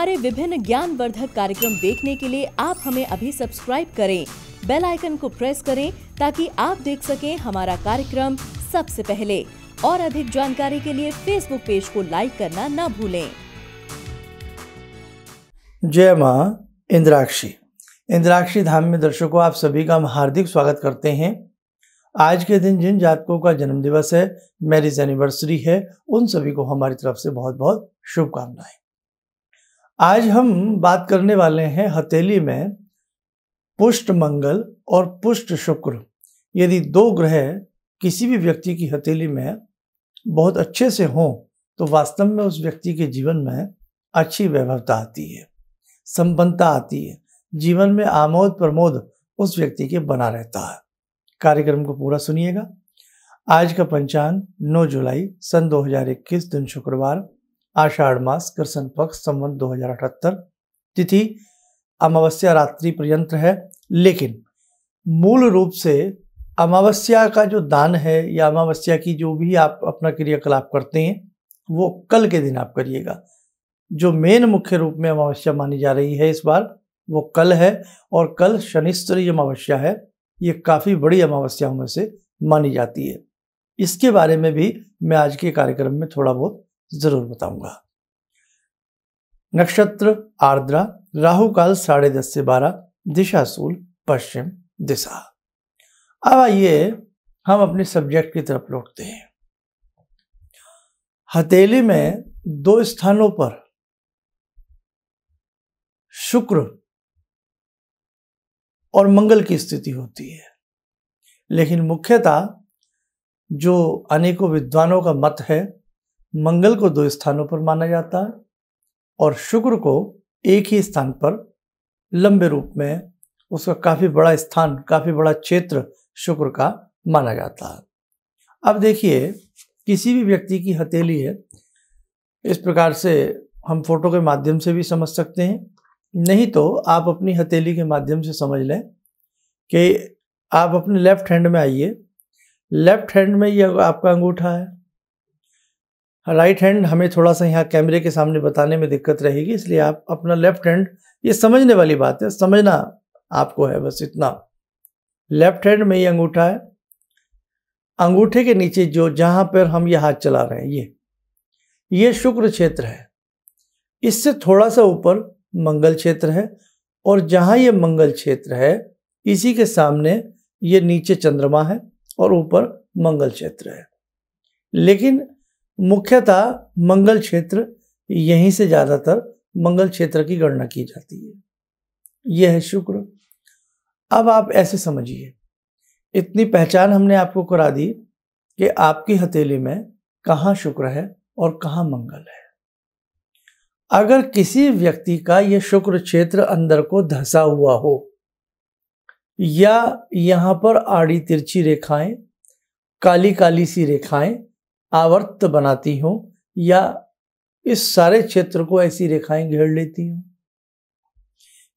हमारे विभिन्न ज्ञानवर्धक कार्यक्रम देखने के लिए आप हमें अभी सब्सक्राइब करें, बेल आइकन को प्रेस करें ताकि आप देख सकें हमारा कार्यक्रम सबसे पहले। और अधिक जानकारी के लिए फेसबुक पेज को लाइक करना न भूलें। जय मां इंद्राक्षी। इंद्राक्षी धाम में दर्शकों, आप सभी का हम हार्दिक स्वागत करते हैं। आज के दिन जिन जातकों का जन्म दिवस है, मैरिज एनिवर्सरी है, उन सभी को हमारी तरफ से बहुत बहुत शुभकामनाएं। आज हम बात करने वाले हैं हथेली में पुष्ट मंगल और पुष्ट शुक्र। यदि दो ग्रह किसी भी व्यक्ति की हथेली में बहुत अच्छे से हों तो वास्तव में उस व्यक्ति के जीवन में अच्छी वैभवता आती है, संपन्नता आती है, जीवन में आमोद प्रमोद उस व्यक्ति के बना रहता है। कार्यक्रम को पूरा सुनिएगा। आज का पंचांग 9 जुलाई सन 2021 दिन शुक्रवार, आषाढ़ मास, कृष्ण पक्ष, संवत 2078, तिथि अमावस्या रात्रि पर्यंत है। लेकिन मूल रूप से अमावस्या का जो दान है या अमावस्या की जो भी आप अपना क्रियाकलाप करते हैं वो कल के दिन आप करिएगा। जो मेन मुख्य रूप में अमावस्या मानी जा रही है इस बार वो कल है, और कल शनिश्चरी अमावस्या है। ये काफी बड़ी अमावस्याओं में से मानी जाती है। इसके बारे में भी मैं आज के कार्यक्रम में थोड़ा बहुत जरूर बताऊंगा। नक्षत्र आर्द्रा, राहु काल 10:30 से 12, दिशा शूल पश्चिम दिशा। अब आइए हम अपने सब्जेक्ट की तरफ लौटते हैं। हथेली में दो स्थानों पर शुक्र और मंगल की स्थिति होती है, लेकिन मुख्यतः जो अनेकों विद्वानों का मत है, मंगल को दो स्थानों पर माना जाता है और शुक्र को एक ही स्थान पर लंबे रूप में, उसका काफी बड़ा स्थान, काफी बड़ा क्षेत्र शुक्र का माना जाता है। अब देखिए, किसी भी व्यक्ति की हथेली है, इस प्रकार से हम फोटो के माध्यम से भी समझ सकते हैं, नहीं तो आप अपनी हथेली के माध्यम से समझ लें कि आप अपने लेफ्ट हैंड में आइए। लेफ्ट हैंड में ये आपका अंगूठा है, राइट हैंड हमें थोड़ा सा यहाँ कैमरे के सामने बताने में दिक्कत रहेगी, इसलिए आप अपना लेफ्ट हैंड, ये समझने वाली बात है, समझना आपको है, बस इतना। लेफ्ट हैंड में ये अंगूठा है, अंगूठे के नीचे जो जहां पर हम ये हाथ चला रहे हैं ये शुक्र क्षेत्र है। इससे थोड़ा सा ऊपर मंगल क्षेत्र है, और जहां ये मंगल क्षेत्र है इसी के सामने ये नीचे चंद्रमा है और ऊपर मंगल क्षेत्र है। लेकिन मुख्यतः मंगल क्षेत्र, यहीं से ज्यादातर मंगल क्षेत्र की गणना की जाती है। यह है शुक्र। अब आप ऐसे समझिए, इतनी पहचान हमने आपको करा दी कि आपकी हथेली में कहाँ शुक्र है और कहाँ मंगल है। अगर किसी व्यक्ति का यह शुक्र क्षेत्र अंदर को धंसा हुआ हो, या यहाँ पर आड़ी तिरछी रेखाएं, काली काली सी रेखाएं आवर्त बनाती हों, या इस सारे क्षेत्र को ऐसी रेखाएं घेर लेती हों,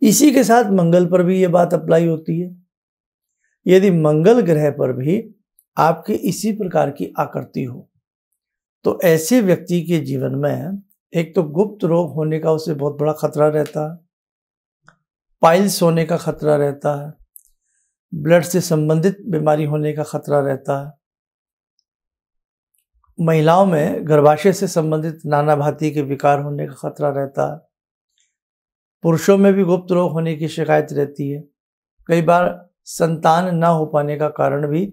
इसी के साथ मंगल पर भी ये बात अप्लाई होती है। यदि मंगल ग्रह पर भी आपके इसी प्रकार की आकृति हो तो ऐसे व्यक्ति के जीवन में एक तो गुप्त रोग होने का उसे बहुत बड़ा खतरा रहता है, पाइल्स होने का खतरा रहता है, ब्लड से संबंधित बीमारी होने का खतरा रहता है, महिलाओं में गर्भाशय से संबंधित नाना भांति के विकार होने का खतरा रहता है, पुरुषों में भी गुप्त रोग होने की शिकायत रहती है। कई बार संतान ना हो पाने का कारण भी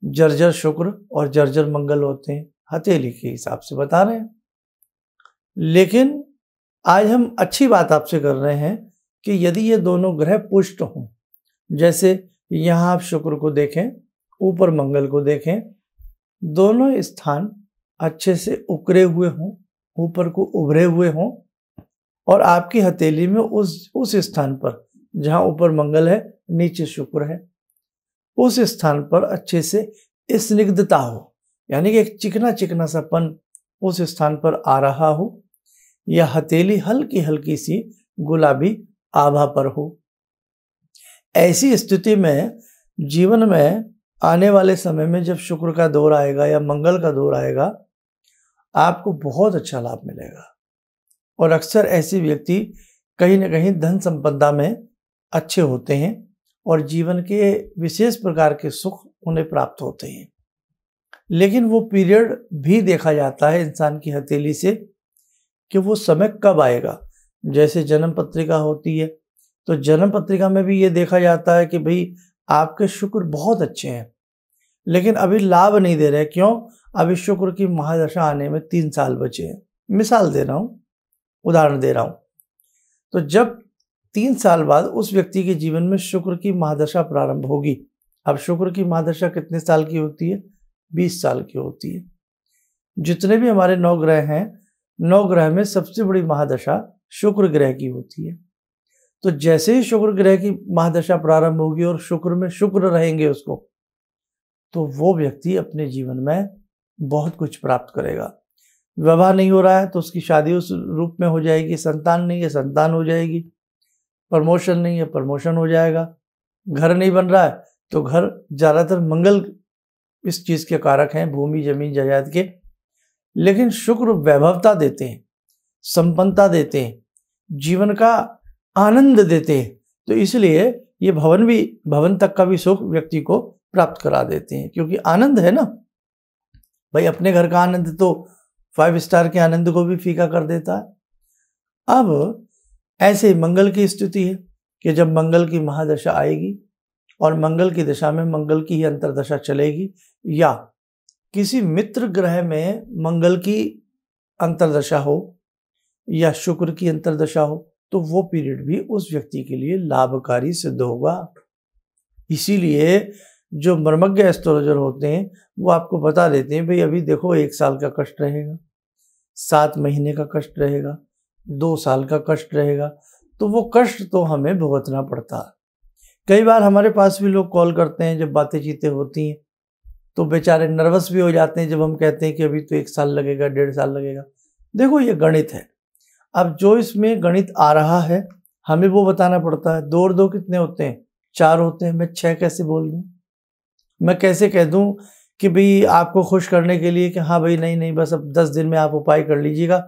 जर्जर शुक्र और जर्जर मंगल होते हैं, हथेली के हिसाब से बता रहे हैं। लेकिन आज हम अच्छी बात आपसे कर रहे हैं कि यदि ये दोनों ग्रह पुष्ट हों, जैसे यहाँ आप शुक्र को देखें, ऊपर मंगल को देखें, दोनों स्थान अच्छे से उकरे हुए हों, ऊपर को उभरे हुए हों, और आपकी हथेली में उस स्थान पर जहां ऊपर मंगल है, नीचे शुक्र है, उस स्थान पर अच्छे से स्निग्धता हो, यानी कि एक चिकना चिकना सा पन उस स्थान पर आ रहा हो, या हथेली हल्की हल्की सी गुलाबी आभा पर हो। ऐसी स्थिति में जीवन में आने वाले समय में जब शुक्र का दौर आएगा या मंगल का दौर आएगा, आपको बहुत अच्छा लाभ मिलेगा और अक्सर ऐसे व्यक्ति कहीं ना कहीं धन संपदा में अच्छे होते हैं और जीवन के विशेष प्रकार के सुख उन्हें प्राप्त होते हैं। लेकिन वो पीरियड भी देखा जाता है इंसान की हथेली से कि वो समय कब आएगा। जैसे जन्म पत्रिका होती है तो जन्म पत्रिका में भी ये देखा जाता है कि भाई आपके शुक्र बहुत अच्छे हैं, लेकिन अभी लाभ नहीं दे रहे। क्यों? अभी शुक्र की महादशा आने में 3 साल बचे हैं। मिसाल दे रहा हूँ, उदाहरण दे रहा हूँ। तो जब 3 साल बाद उस व्यक्ति के जीवन में शुक्र की महादशा प्रारंभ होगी। अब शुक्र की महादशा कितने साल की होती है? 20 साल की होती है। जितने भी हमारे 9 ग्रह हैं, 9 ग्रह में सबसे बड़ी महादशा शुक्र ग्रह की होती है। तो जैसे ही शुक्र ग्रह की महादशा प्रारंभ होगी और शुक्र में शुक्र रहेंगे उसको, तो वो व्यक्ति अपने जीवन में बहुत कुछ प्राप्त करेगा। विवाह नहीं हो रहा है तो उसकी शादी उस रूप में हो जाएगी, संतान नहीं है संतान हो जाएगी, प्रमोशन नहीं है प्रमोशन हो जाएगा, घर नहीं बन रहा है तो घर, ज़्यादातर मंगल इस चीज़ के कारक हैं, भूमि जमीन जायदाद के। लेकिन शुक्र वैभवता देते हैं, संपन्नता देते हैं, जीवन का आनंद देते हैं। तो इसलिए ये भवन तक का भी सुख व्यक्ति को प्राप्त करा देते हैं, क्योंकि आनंद है ना भाई। अपने घर का आनंद तो 5 स्टार के आनंद को भी फीका कर देता है। अब ऐसे ही मंगल की स्थिति है कि जब मंगल की महादशा आएगी और मंगल की दशा में मंगल की ही अंतर्दशा चलेगी, या किसी मित्र ग्रह में मंगल की अंतर्दशा हो या शुक्र की अंतर्दशा हो, तो वो पीरियड भी उस व्यक्ति के लिए लाभकारी सिद्ध होगा। इसीलिए जो मर्मज्ञ एस्ट्रोलॉजर होते हैं वो आपको बता देते हैं भाई अभी देखो 1 साल का कष्ट रहेगा, 7 महीने का कष्ट रहेगा, 2 साल का कष्ट रहेगा। तो वो कष्ट तो हमें भुगतना पड़ता है। कई बार हमारे पास भी लोग कॉल करते हैं, जब बातें चीतें होती हैं तो बेचारे नर्वस भी हो जाते हैं जब हम कहते हैं कि अभी तो 1 साल लगेगा, 1.5 साल लगेगा। देखो ये गणित है। अब जो इसमें गणित आ रहा है हमें वो बताना पड़ता है। 2 और 2 कितने होते हैं? 4 होते हैं। मैं 6 कैसे बोल दूं? मैं कैसे कह दूं कि भाई आपको खुश करने के लिए कि हाँ भाई नहीं बस अब 10 दिन में आप उपाय कर लीजिएगा,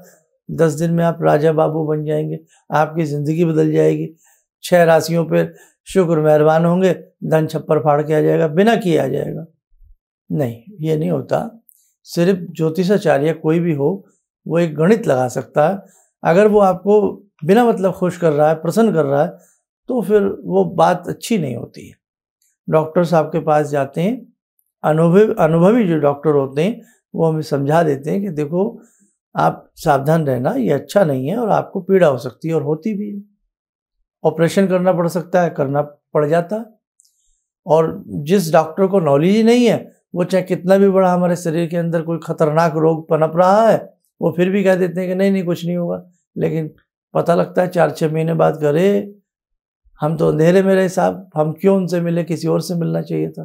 10 दिन में आप राजा बाबू बन जाएंगे, आपकी ज़िंदगी बदल जाएगी, 6 राशियों पर शुक्र मेहरबान होंगे, धन छप्पर फाड़ के आ जाएगा, बिना किए आ जाएगा। नहीं, ये नहीं होता। सिर्फ ज्योतिषाचार्य कोई भी हो वो एक गणित लगा सकता है। अगर वो आपको बिना मतलब खुश कर रहा है, प्रसन्न कर रहा है, तो फिर वो बात अच्छी नहीं होती है। डॉक्टर साहब के पास जाते हैं, अनुभवी जो डॉक्टर होते हैं वो हमें समझा देते हैं कि देखो आप सावधान रहना, ये अच्छा नहीं है और आपको पीड़ा हो सकती है, और होती भी है। ऑपरेशन करना पड़ सकता है, करना पड़ जाता है। और जिस डॉक्टर को नॉलेज ही नहीं है, वो चाहे कितना भी बड़ा हमारे शरीर के अंदर कोई खतरनाक रोग पनप रहा है, वो फिर भी कह देते हैं कि नहीं कुछ नहीं होगा। लेकिन पता लगता है 4-6 महीने बाद, करे हम तो अंधेरे में रहे साहब, हम क्यों उनसे मिले, किसी और से मिलना चाहिए था।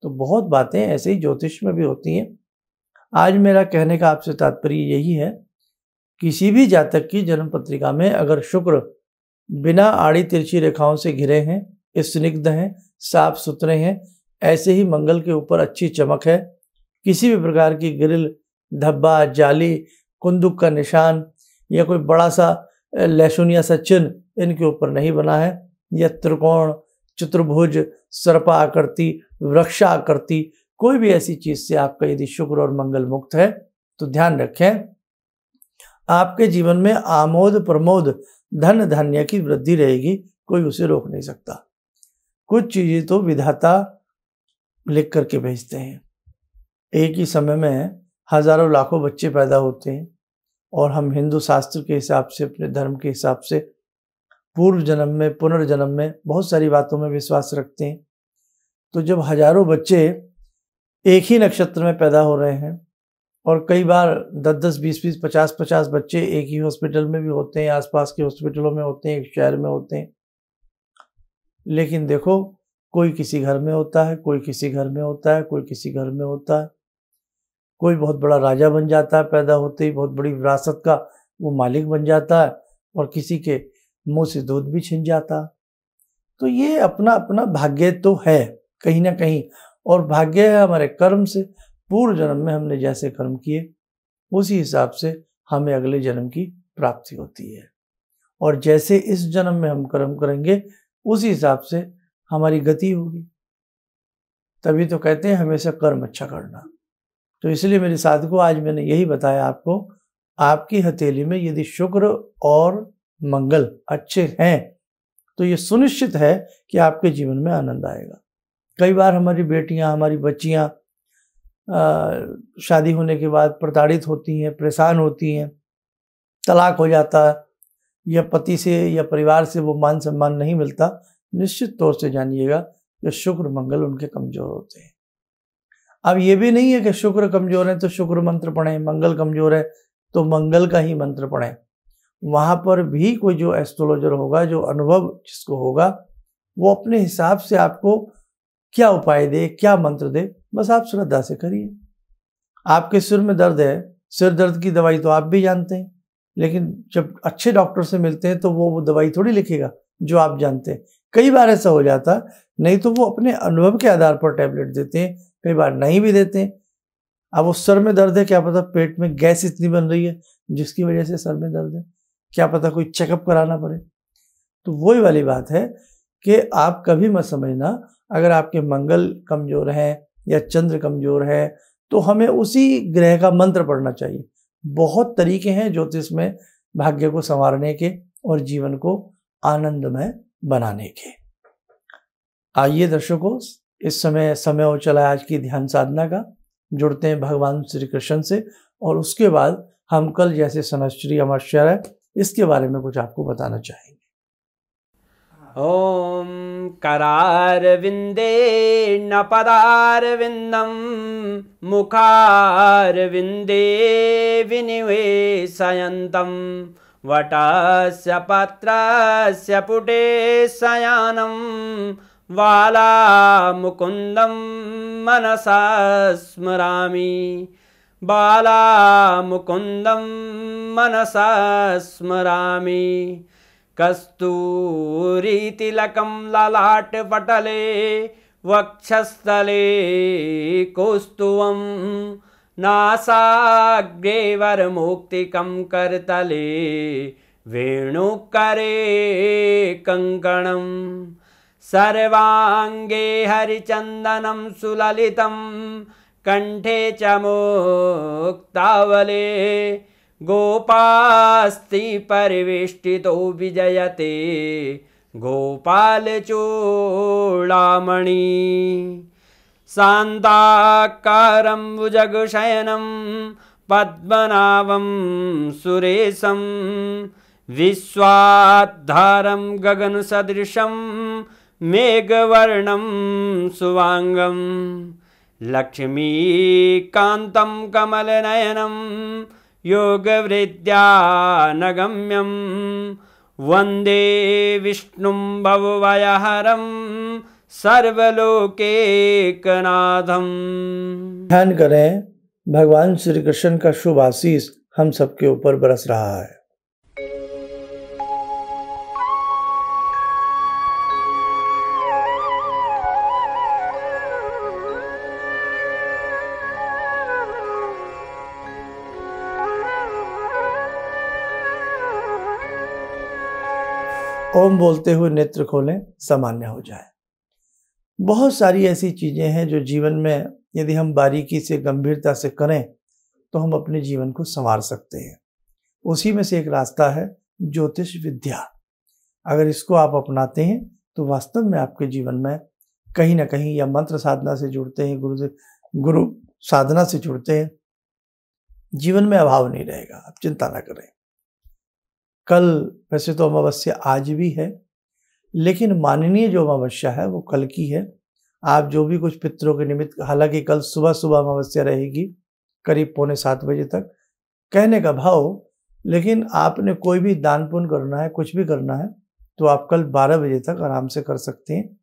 तो बहुत बातें ऐसे ही ज्योतिष में भी होती हैं। आज मेरा कहने का आपसे तात्पर्य यही है, किसी भी जातक की जन्म पत्रिका में अगर शुक्र बिना आड़ी तिरछी रेखाओं से घिरे हैं, स्निग्ध हैं, साफ सुथरे हैं, ऐसे ही मंगल के ऊपर अच्छी चमक है, किसी भी प्रकार की ग्रिल, धब्बा, जाली, कुंदुक का निशान या कोई बड़ा सा लहसुन या सा चिन्ह इनके ऊपर नहीं बना है, या त्रिकोण, चतुर्भुज, सर्प आकृति, वृक्ष आकृति, कोई भी ऐसी चीज से आपका यदि शुक्र और मंगल मुक्त है, तो ध्यान रखें आपके जीवन में आमोद प्रमोद, धन धान्य की वृद्धि रहेगी, कोई उसे रोक नहीं सकता। कुछ चीजें तो विधाता लिख करके भेजते हैं। एक ही समय में हजारों लाखों बच्चे पैदा होते हैं, और हम हिंदू शास्त्र के हिसाब से, अपने धर्म के हिसाब से पूर्व जन्म में, पुनर्जन्म में बहुत सारी बातों में विश्वास रखते हैं। तो जब हजारों बच्चे एक ही नक्षत्र में पैदा हो रहे हैं, और कई बार 10-10, 20-20, 50-50 बच्चे एक ही हॉस्पिटल में भी होते हैं, आसपास के हॉस्पिटलों में होते हैं, एक शहर में होते हैं, लेकिन देखो कोई किसी घर में होता है, कोई किसी घर में होता है, कोई किसी घर में होता है, कोई बहुत बड़ा राजा बन जाता है, पैदा होते ही बहुत बड़ी विरासत का वो मालिक बन जाता है, और किसी के मुंह से दूध भी छिन जाता। तो ये अपना अपना भाग्य तो है कहीं ना कहीं, और भाग्य है हमारे कर्म से। पूर्व जन्म में हमने जैसे कर्म किए उसी हिसाब से हमें अगले जन्म की प्राप्ति होती है। और जैसे इस जन्म में हम कर्म करेंगे उसी हिसाब से हमारी गति होगी। तभी तो कहते हैं हमेशा कर्म अच्छा करना। तो इसलिए मेरे साधकों, आज मैंने यही बताया आपको, आपकी हथेली में यदि शुक्र और मंगल अच्छे हैं तो ये सुनिश्चित है कि आपके जीवन में आनंद आएगा। कई बार हमारी बेटियां, हमारी बच्चियां शादी होने के बाद प्रताड़ित होती हैं, परेशान होती हैं, तलाक हो जाता है, या पति से या परिवार से वो मान सम्मान नहीं मिलता। निश्चित तौर से जानिएगा कि शुक्र मंगल उनके कमजोर होते हैं। अब ये भी नहीं है कि शुक्र कमजोर है तो शुक्र मंत्र पढ़ें, मंगल कमजोर है तो मंगल का ही मंत्र पढ़ें। वहां पर भी कोई जो एस्ट्रोलॉजर होगा, जो अनुभव जिसको होगा, वो अपने हिसाब से आपको क्या उपाय दे, क्या मंत्र दे, बस आप श्रद्धा से करिए। आपके सिर में दर्द है, सिर दर्द की दवाई तो आप भी जानते हैं, लेकिन जब अच्छे डॉक्टर से मिलते हैं तो वो दवाई थोड़ी लिखेगा जो आप जानते हैं। कई बार ऐसा हो जाता, नहीं तो वो अपने अनुभव के आधार पर टैबलेट देते हैं, कई बार नहीं भी देते हैं। अब उस सर में दर्द है, क्या पता पेट में गैस इतनी बन रही है जिसकी वजह से सर में दर्द है, क्या पता कोई चेकअप कराना पड़े। तो वही वाली बात है कि आप कभी मत समझना अगर आपके मंगल कमजोर है या चंद्र कमजोर है तो हमें उसी ग्रह का मंत्र पढ़ना चाहिए। बहुत तरीके हैं ज्योतिष में भाग्य को संवारने के और जीवन को आनंदमय बनाने के। आइए दर्शकों, इस समय हो चला है आज की ध्यान साधना का। जुड़ते हैं भगवान श्री कृष्ण से और उसके बाद हम कल जैसे शनैश्चरी अमावस्या है इसके बारे में कुछ आपको बताना चाहेंगे। ओम करारविंदे न पदारविंदम मुखारविंदे विनिवेशयन्तम वटस्य पत्रस्य पुटे शयानं बालामुकुन्दं मनसा स्मरामि बालामुकुन्दं मनसा स्मरामि कस्तूरीतिलकं ललाटपटले वक्षस्थले कौस्तुभं नासाग्रे वरमौक्तिकं करतले वेणुकरे कङ्कणं सर्वाङ्गे हरिचन्दनं सुललितं कंठे च मुक्तावले गोपास्ति परिवेष्टितो विजयते गोपालचूडामणि शान्ताकारं भुजगशयनं पद्मनाभं सुरेशं विश्वाधारं गगनसदृशं मेघवर्णं शुभांगं लक्ष्मीकान्तं कमलनयनं योगवृद्ध्यानगम्यं वन्दे विष्णुं भवभयहरं सर्वलोकैकनाथं। ध्यान करें, भगवान श्री कृष्ण का शुभ आशीष हम सबके ऊपर बरस रहा है। ओम बोलते हुए नेत्र खोलें, सामान्य हो जाए। बहुत सारी ऐसी चीजें हैं जो जीवन में यदि हम बारीकी से, गंभीरता से करें तो हम अपने जीवन को संवार सकते हैं। उसी में से एक रास्ता है ज्योतिष विद्या। अगर इसको आप अपनाते हैं तो वास्तव में आपके जीवन में कहीं ना कहीं, या मंत्र साधना से जुड़ते हैं, गुरु साधना से जुड़ते हैं, जीवन में अभाव नहीं रहेगा। आप चिंता ना करें। कल वैसे तो अमावस्या आज भी है, लेकिन माननीय जो अमावस्या है वो कल की है। आप जो भी कुछ पितरों के निमित्त, हालांकि कल सुबह सुबह अमावस्या रहेगी करीब 6:45 बजे तक, कहने का भाव, लेकिन आपने कोई भी दान पुण्य करना है, कुछ भी करना है तो आप कल 12 बजे तक आराम से कर सकते हैं।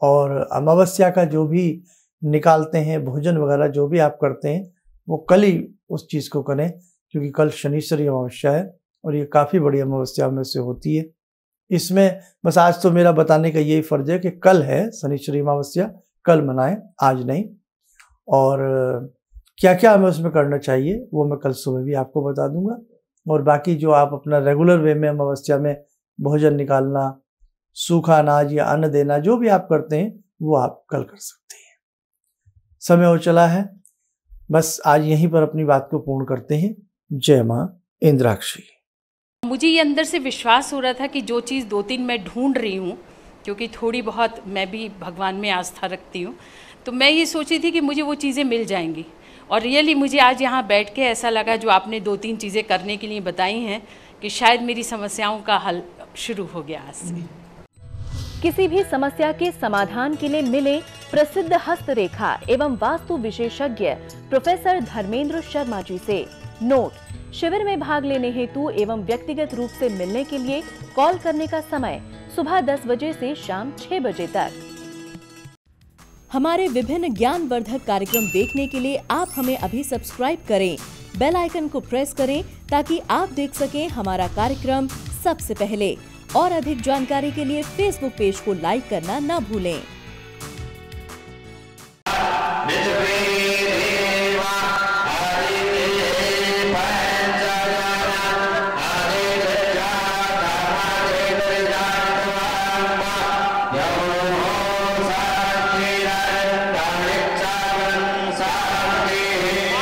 और अमावस्या का जो भी निकालते हैं, भोजन वगैरह जो भी आप करते हैं, वो कल ही उस चीज़ को करें, क्योंकि कल शनिश्चरी अमावस्या है और ये काफ़ी बड़ी अमावस्या में से होती है। इसमें बस आज तो मेरा बताने का यही फर्ज है कि कल है शनिश्चरी अमावस्या, कल मनाएं, आज नहीं। और क्या क्या हमें उसमें करना चाहिए वो मैं कल सुबह भी आपको बता दूंगा। और बाकी जो आप अपना रेगुलर वे में अमावस्या में भोजन निकालना, सूखा अनाज या अन्न देना, जो भी आप करते हैं वो आप कल कर सकते हैं। समय हो चला है, बस आज यहीं पर अपनी बात को पूर्ण करते हैं। जय मां इंद्राक्षी। मुझे ये अंदर से विश्वास हो रहा था कि जो चीज़ 2-3 मैं ढूंढ रही हूँ, क्योंकि थोड़ी बहुत मैं भी भगवान में आस्था रखती हूँ, तो मैं ये सोची थी कि मुझे वो चीज़ें मिल जाएंगी। और रियली मुझे आज यहाँ बैठ के ऐसा लगा, जो आपने 2-3 चीज़ें करने के लिए बताई हैं, कि शायद मेरी समस्याओं का हल शुरू हो गया आज से। किसी भी समस्या के समाधान के लिए मिले प्रसिद्ध हस्तरेखा एवं वास्तु विशेषज्ञ प्रोफेसर धर्मेंद्र शर्मा जी से। नोट: शिविर में भाग लेने हेतु एवं व्यक्तिगत रूप से मिलने के लिए कॉल करने का समय सुबह 10 बजे से शाम 6 बजे तक। हमारे विभिन्न ज्ञानवर्धक कार्यक्रम देखने के लिए आप हमें अभी सब्सक्राइब करें, बेल आइकन को प्रेस करें ताकि आप देख सकें हमारा कार्यक्रम सबसे पहले। और अधिक जानकारी के लिए फेसबुक पेज को लाइक करना न भूलें।